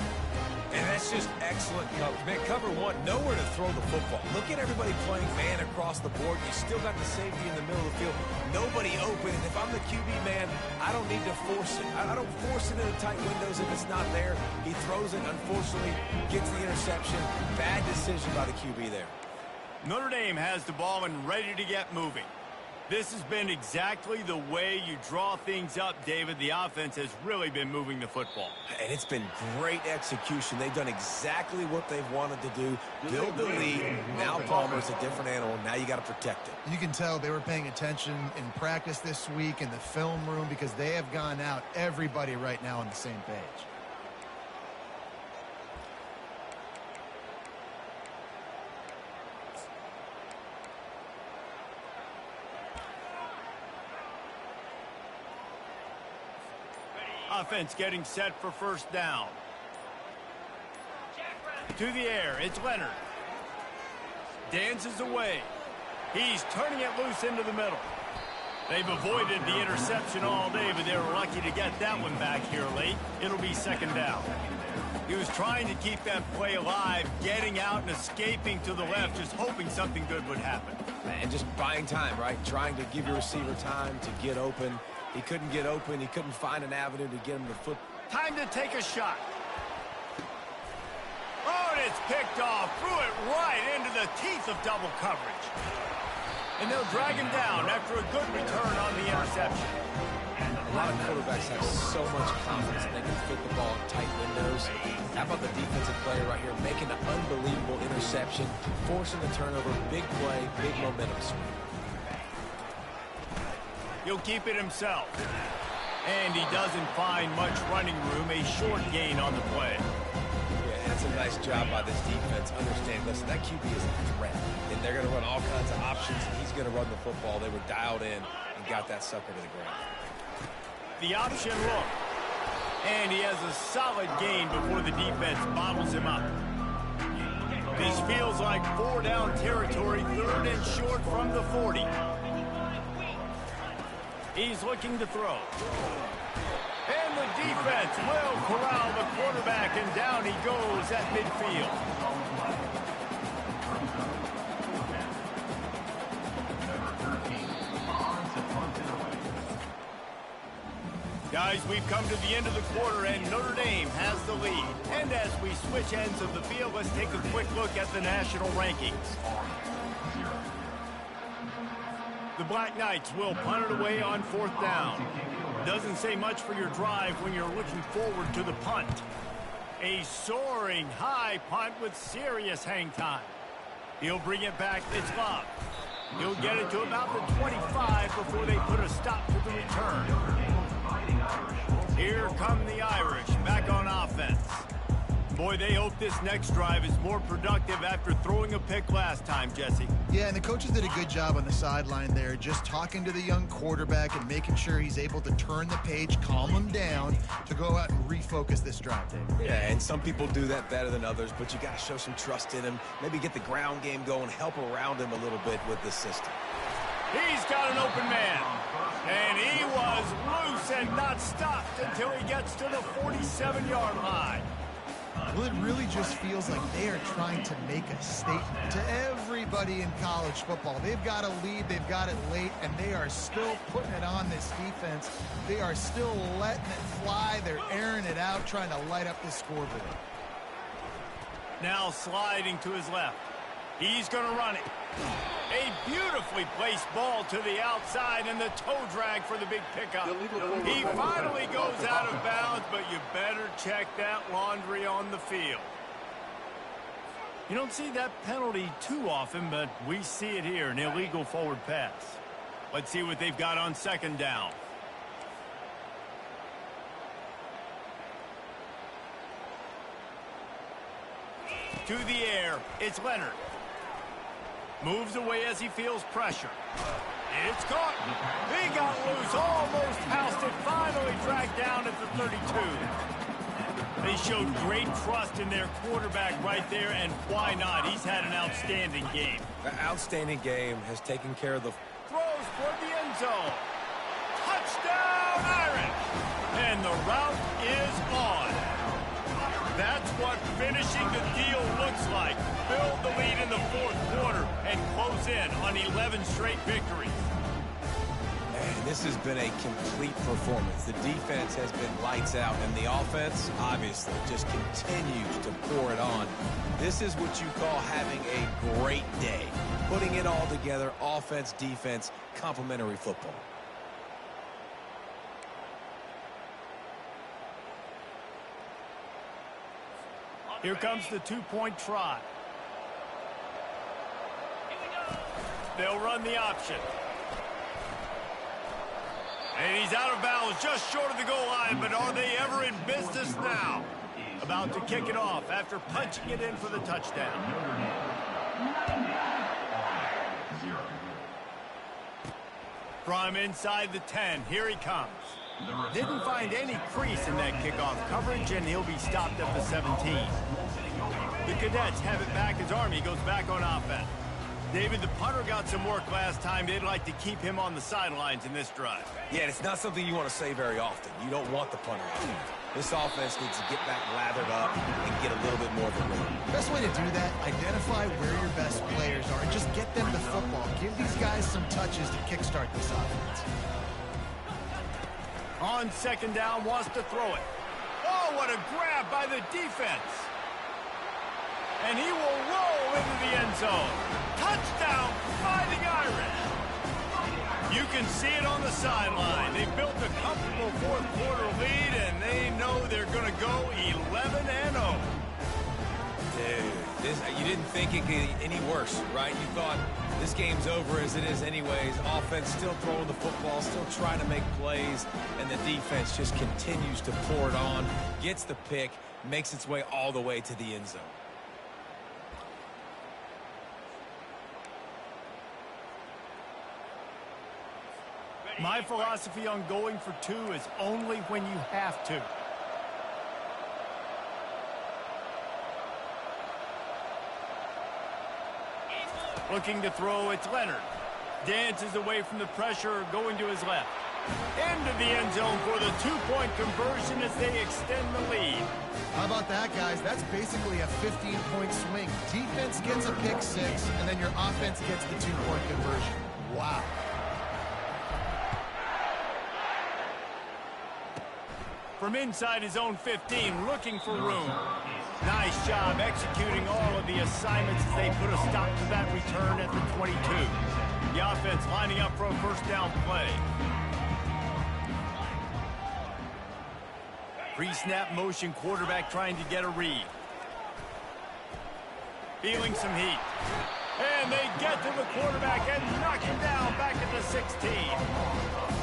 And that's just excellent coverage. Man, cover one, nowhere to throw the football. Look at everybody playing man across the board. You still got the safety in the middle of the field. Nobody open. And if I'm the QB, man, I don't need to force it. I don't force it into tight windows if it's not there. He throws it, unfortunately, gets the interception. Bad decision by the QB there. Notre Dame has the ball and ready to get moving. This has been exactly the way you draw things up, David. The offense has really been moving the football. And it's been great execution. They've done exactly what they've wanted to do. Build the lead. Now Palmer's a different animal. Now you got to protect it. You can tell they were paying attention in practice this week in the film room because they have gone out, everybody right now on the same page. Offense getting set for first down. To the air, it's Leonard. Dances away. He's turning it loose into the middle. They've avoided the interception all day, but they were lucky to get that one back here late. It'll be second down. He was trying to keep that play alive, getting out and escaping to the left, just hoping something good would happen. And just buying time, right? Trying to give your receiver time to get open. He couldn't get open. He couldn't find an avenue to get him the foot. Time to take a shot. Oh, and it's picked off. Threw it right into the teeth of double coverage. And they'll drag him down after a good return on the interception. A lot of quarterbacks have so much confidence they can fit the ball in tight windows. How about the defensive player right here making an unbelievable interception, forcing the turnover, big play, big momentum swing. He'll keep it himself. And he doesn't find much running room, a short gain on the play. Yeah, and it's a nice job by this defense. Understand, listen, that QB is a threat. And they're going to run all kinds of options, and he's going to run the football. They were dialed in and got that sucker to the ground. The option look. And he has a solid gain before the defense bottles him up. This feels like 4-down territory, third and short from the 40. He's looking to throw. And the defense will corral the quarterback, and down he goes at midfield. Guys, we've come to the end of the quarter, and Notre Dame has the lead. And as we switch ends of the field, let's take a quick look at the national rankings. The Black Knights will punt it away on 4th down. Doesn't say much for your drive when you're looking forward to the punt. A soaring high punt with serious hang time. He'll bring it back. It's Love. He'll get it to about the 25 before they put a stop to the return. Here come the Irish back on offense. Boy, they hope this next drive is more productive after throwing a pick last time, Jesse. Yeah, and the coaches did a good job on the sideline there, just talking to the young quarterback and making sure he's able to turn the page, calm him down to go out and refocus this drive, Dave. Yeah, and some people do that better than others, but you got to show some trust in him. Maybe get the ground game going, help around him a little bit with this system. He's got an open man. And he was loose and not stopped until he gets to the 47-yard line. Well, it really just feels like they are trying to make a statement to everybody in college football. They've got a lead, they've got it late, and they are still putting it on this defense. They are still letting it fly. They're airing it out, trying to light up this scoreboard. Now sliding to his left. He's going to run it. A beautifully placed ball to the outside, and the toe drag for the big pickup. He finally goes out of bounds, but you better check that laundry on the field. You don't see that penalty too often, but we see it here, an illegal forward pass. Let's see what they've got on 2nd down. To the air, it's Leonard. Moves away as he feels pressure. It's caught. He got loose, almost housed it, finally dragged down at the 32. They showed great trust in their quarterback right there, and why not? He's had an outstanding game. The outstanding game has taken care of the... Throws toward the end zone. Touchdown, Irish! And the route is on. That's what finishing the deal looks like. Build the lead in the 4th quarter and close in on 11 straight victories. And this has been a complete performance. The defense has been lights out, and the offense, obviously, just continues to pour it on. This is what you call having a great day. Putting it all together, offense, defense, complementary football. Here comes the 2-point try. They'll run the option. And he's out of bounds just short of the goal line, but are they ever in business now? About to kick it off after punching it in for the touchdown. From inside the 10, here he comes. Didn't find any crease in that kickoff coverage, and he'll be stopped at the 17. The Cadets have it back as Army goes back on offense. David, the punter got some work last time. They'd like to keep him on the sidelines in this drive. Yeah, and it's not something you want to say very often. You don't want the punter out. This offense needs to get back lathered up and get a little bit more of a rhythm. Best way to do that, identify where your best players are and just get them the football. Give these guys some touches to kickstart this offense. On second down, wants to throw it. Oh, what a grab by the defense. And he will roll into the end zone. Touchdown, Fighting Irish. You can see it on the sideline. They built a comfortable fourth-quarter lead, and they know they're going to go 11-0. Dude, you didn't think it could get any worse, right? You thought this game's over as it is anyways. Offense still throwing the football, still trying to make plays, and the defense just continues to pour it on, gets the pick, makes its way all the way to the end zone. My philosophy on going for two is only when you have to. Looking to throw, it's Leonard. Dances away from the pressure, going to his left. Into the end zone for the two-point conversion as they extend the lead. How about that, guys? That's basically a 15-point swing. Defense gets a pick six, and then your offense gets the two-point conversion. Wow. From inside his own 15, looking for room. Nice job executing all of the assignments as they put a stop to that return at the 22. The offense lining up for a first down play. Pre-snap motion, quarterback trying to get a read. Feeling some heat. And they get to the quarterback and knock him down back at the 16.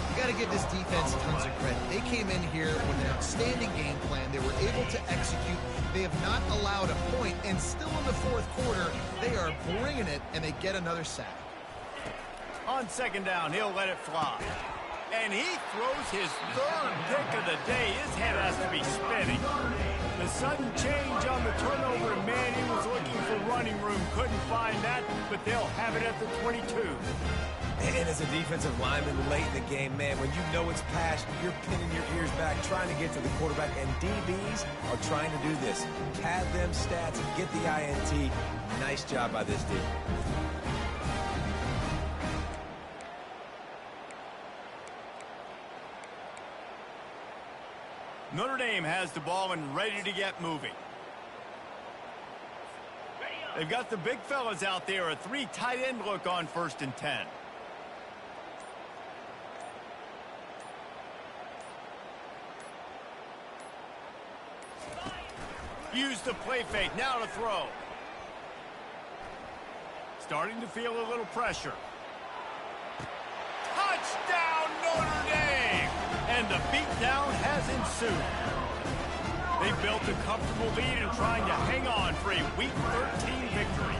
You got to give this defense tons of credit. They came in here with an outstanding game plan. They were able to execute. They have not allowed a point, and still in the fourth quarter, they are bringing it, and they get another sack. On second down, he'll let it fly. And he throws his third pick of the day. His head has to be spinning. The sudden change on the turnover, and Manning was looking for running room. Couldn't find that, but they'll have it at the 22. And as a defensive lineman late in the game, man, when you know it's passed, you're pinning your ears back, trying to get to the quarterback, and DBs are trying to do this. Pad them stats and get the INT. Nice job by this D. Notre Dame has the ball and ready to get moving. They've got the big fellas out there, a three tight end look on 1st and 10. Use the play fake, now to throw. Starting to feel a little pressure. Touchdown, Notre Dame! And the beatdown has ensued. They built a comfortable lead and trying to hang on for a Week 13 victory.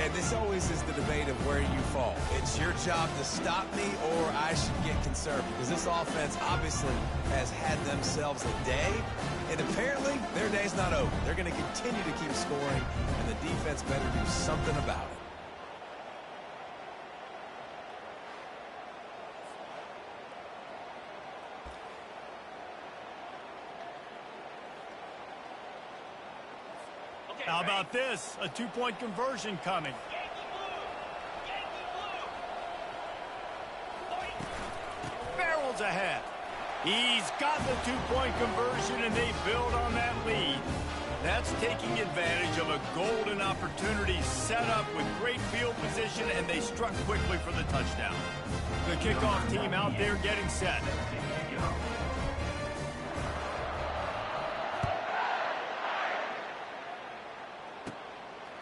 And this always is the debate of where you fall. It's your job to stop me or I should get conservative, because this offense obviously has had themselves a day, and apparently their day's not over. They're going to continue to keep scoring, and the defense better do something about it. How about this? A two-point conversion coming. Barrels ahead. He's got the two-point conversion, and they build on that lead. That's taking advantage of a golden opportunity set up with great field position, and they struck quickly for the touchdown. The kickoff team out there getting set.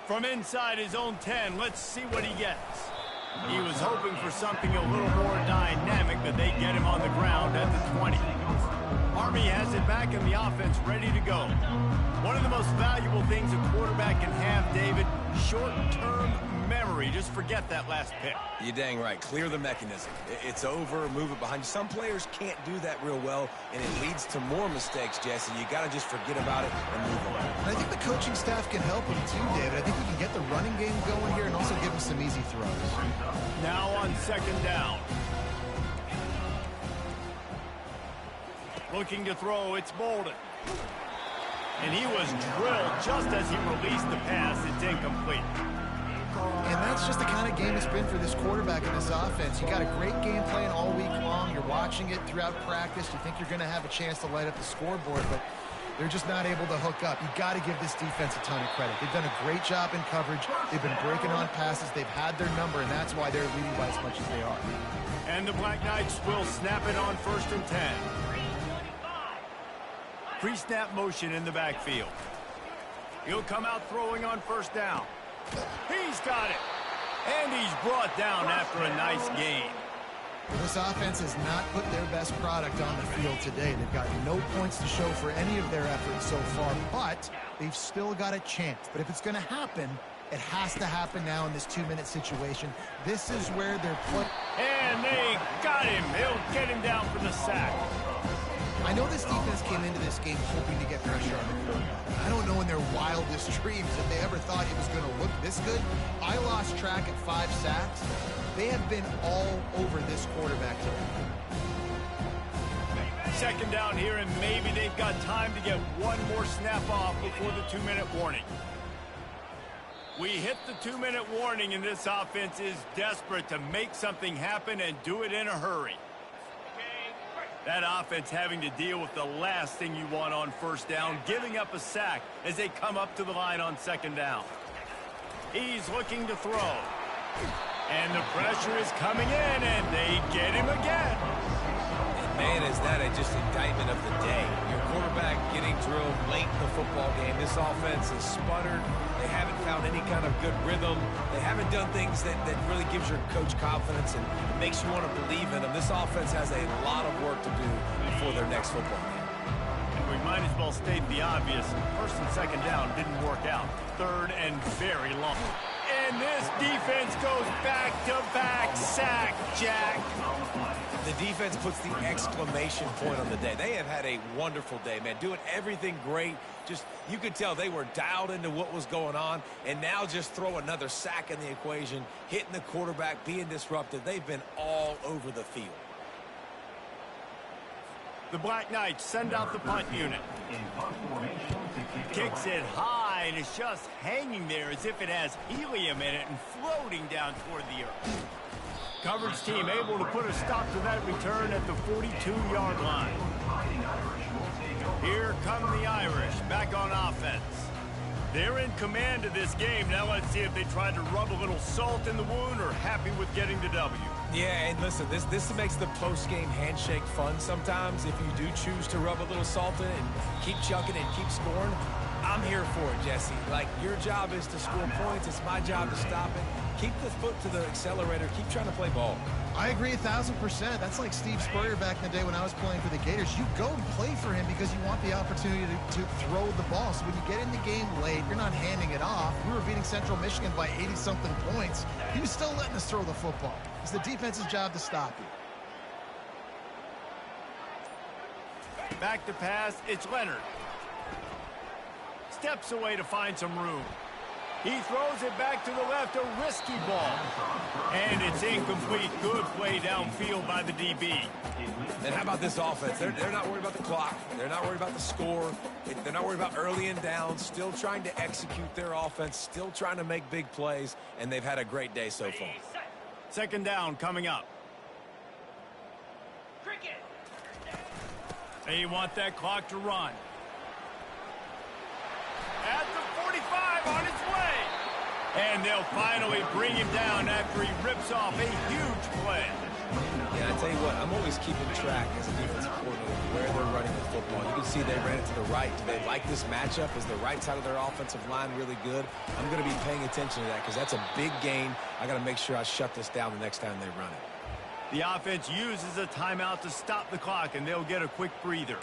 From inside his own 10, let's see what he gets. He was hoping for something a little more dynamic, but they get him on the ground at the 20. Army has it back and the offense ready to go. One of the most valuable things a quarterback can have, David, short-term memory. hurry. Just forget that last pick. You're dang right. Clear the mechanism. It's over. Move it behind you. Some players can't do that real well, and it leads to more mistakes, Jesse. You got to just forget about it and move on. And I think the coaching staff can help him too, David. I think he can get the running game going here and also give him some easy throws. Now on second down. Looking to throw, it's Bolden. And he was drilled just as he released the pass. It's incomplete. And that's just the kind of game it's been for this quarterback in this offense. You got a great game plan all week long. You're watching it throughout practice. You think you're going to have a chance to light up the scoreboard, but they're just not able to hook up. You got to give this defense a ton of credit. They've done a great job in coverage. They've been breaking on passes. They've had their number, and that's why they're leading by as much as they are. And the Black Knights will snap it on 1st and 10. Pre-snap motion in the backfield. He'll come out throwing on 1st down. He's got it. And he's brought down after a nice gain. Well, this offense has not put their best product on the field today. They've got no points to show for any of their efforts so far, but they've still got a chance. But if it's going to happen, it has to happen now in this 2-minute situation. This is where they're put. And they got him. He'll get him down for the sack. I know this defense came into this game hoping to get pressure on the quarterback. I don't know in their wildest dreams if they ever thought it was going to look this good. I lost track at 5 sacks. They have been all over this quarterback today. Second down here, and maybe they've got time to get one more snap off before the 2-minute warning. We hit the 2-minute warning, and this offense is desperate to make something happen and do it in a hurry. That offense having to deal with the last thing you want on 1st down, giving up a sack as they come up to the line on 2nd down. He's looking to throw. And the pressure is coming in, and they get him again. And man, is that just indictment of the day. Your quarterback getting drilled late in the football game. This offense is sputtered. They haven't found any kind of good rhythm. They haven't done things that really gives your coach confidence and makes you want to believe in them. This offense has a lot of work to do before their next football game. And we might as well state the obvious. 1st and 2nd down didn't work out. 3rd and very long. And this defense goes back-to-back sack, Jack. The defense puts the exclamation point on the day. They have had a wonderful day, man. Doing everything great. Just, you could tell they were dialed into what was going on. And now just throw another sack in the equation, hitting the quarterback, being disruptive. They've been all over the field. The Black Knights send out the punt unit. Kicks it high, and it's just hanging there as if it has helium in it and floating down toward the earth. Coverage team able to put a stop to that return at the 42-yard line. Here come the Irish back on offense. They're in command of this game. Now let's see if they tried to rub a little salt in the wound or happy with getting the W. Yeah, and listen, this makes the post-game handshake fun sometimes. If you do choose to rub a little salt in it and keep chucking and keep scoring, I'm here for it, Jesse. Like, your job is to score points. It's my job to stop it. Keep the foot to the accelerator. Keep trying to play ball. I agree 1,000%. That's like Steve Spurrier back in the day when I was playing for the Gators. You go and play for him because you want the opportunity to throw the ball. So when you get in the game late, you're not handing it off. We were beating Central Michigan by 80-something points. He was still letting us throw the football. It's the defense's job to stop you. Back to pass, it's Leonard. Steps away to find some room. He throws it back to the left, a risky ball. And it's incomplete. Good play downfield by the DB. And how about this offense? They're not worried about the clock. They're not worried about the score. They're not worried about early and down. Still trying to execute their offense. Still trying to make big plays. And they've had a great day so far. 2nd down coming up. They want that clock to run. At the 45 on its way. And they'll finally bring him down after he rips off a huge play. Yeah, I tell you what, I'm always keeping track as a defensive coordinator where they're running the football. You can see they ran it to the right. Do they like this matchup? Is the right side of their offensive line really good? I'm going to be paying attention to that because that's a big gain. I got to make sure I shut this down the next time they run it. The offense uses a timeout to stop the clock, and they'll get a quick breather.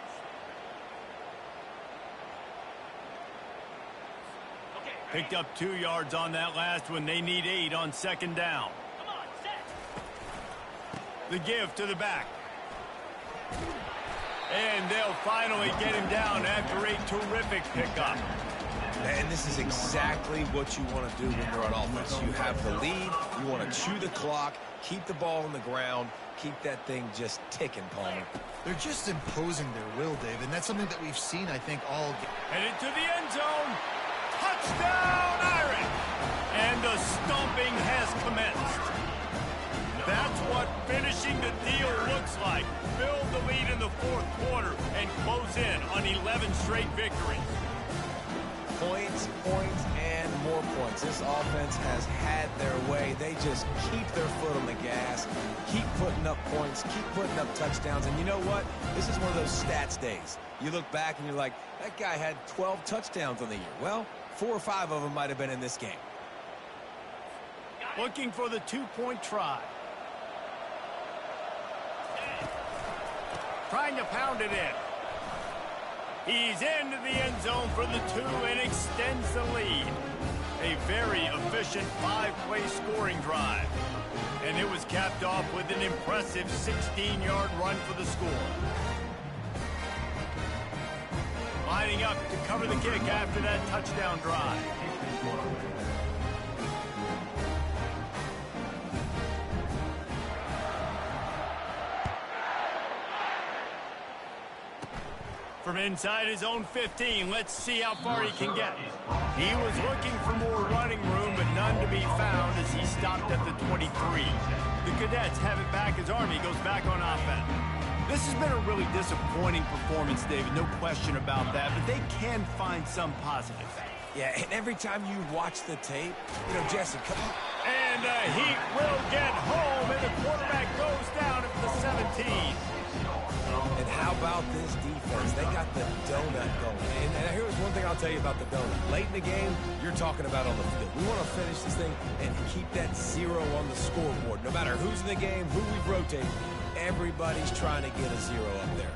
Picked up 2 yards on that last one. They need 8 on second down. The give to the back. And they'll finally get him down after a terrific pickup. And this is exactly what you want to do when you're on offense. You have the lead. You want to chew the clock, keep the ball on the ground, keep that thing just ticking, Palmer. They're just imposing their will, David, and that's something that we've seen, I think, all game. Headed to the end zone. Touchdown, Irish! And the stomping has commenced. That's what finishing the deal looks like. Build the lead in the fourth quarter and close in on 11 straight victories. Points, points, and more points. This offense has had their way. They just keep their foot on the gas, keep putting up points, keep putting up touchdowns. And you know what? This is one of those stats days. You look back and you're like, that guy had 12 touchdowns on the year. Well, 4 or 5 of them might have been in this game. Looking for the 2-point try. Trying to pound it in. He's into the end zone for the 2 and extends the lead. A very efficient 5-play scoring drive. And it was capped off with an impressive 16-yard run for the score. Lining up to cover the kick after that touchdown drive. From inside his own 15, let's see how far he can get. He was looking for more running room, but none to be found as he stopped at the 23. The Cadets have it back as Army goes back on offense. This has been a really disappointing performance, David, no question about that, but they can find some positives. Yeah, and every time you watch the tape, you know, Jesse, come on. And Heat will get home, and the quarterback goes down at the 17. And how about this defense? They got the donut going. And here's one thing I'll tell you about the donut. Late in the game, you're talking about on the field. We want to finish this thing and keep that 0 on the scoreboard. No matter who's in the game, who we've rotated, everybody's trying to get a 0 up there.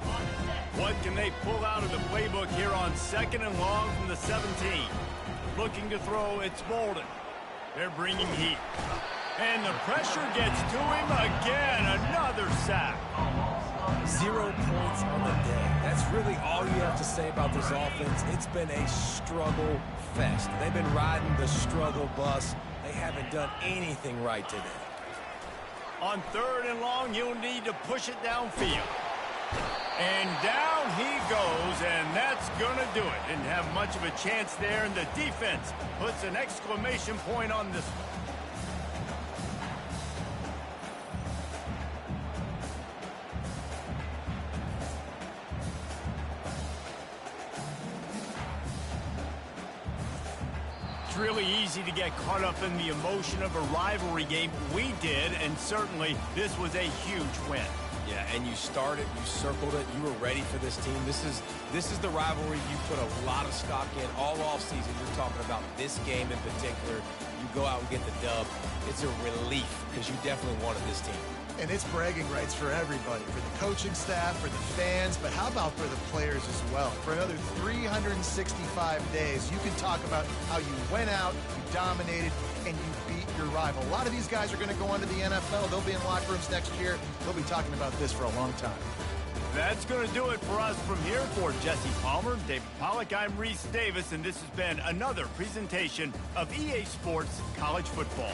What can they pull out of the playbook here on 2nd and long from the 17? Looking to throw, it's Bolden. They're bringing heat. And the pressure gets to him again. Another sack. 0 points on the day. That's really all you have to say about this offense. It's been a struggle fest. They've been riding the struggle bus. They haven't done anything right today. On 3rd and long, you'll need to push it downfield. And down he goes, and that's going to do it. Didn't have much of a chance there, and the defense puts an exclamation point on this one. It's really easy to get caught up in the emotion of a rivalry game. We did, and certainly this was a huge win. Yeah, and you started, you circled it, you were ready for this team. This is the rivalry you put a lot of stock in all offseason. You're talking about this game in particular. You go out and get the dub. It's a relief because you definitely wanted this team. And it's bragging rights for everybody, for the coaching staff, for the fans, but how about for the players as well? For another 365 days, you can talk about how you went out, you dominated, and you beat your rival. A lot of these guys are going to go on to the NFL. They'll be in locker rooms next year. They'll be talking about this for a long time. That's going to do it for us from here. For Jesse Palmer, David Pollack, I'm Reese Davis, and this has been another presentation of EA Sports College Football.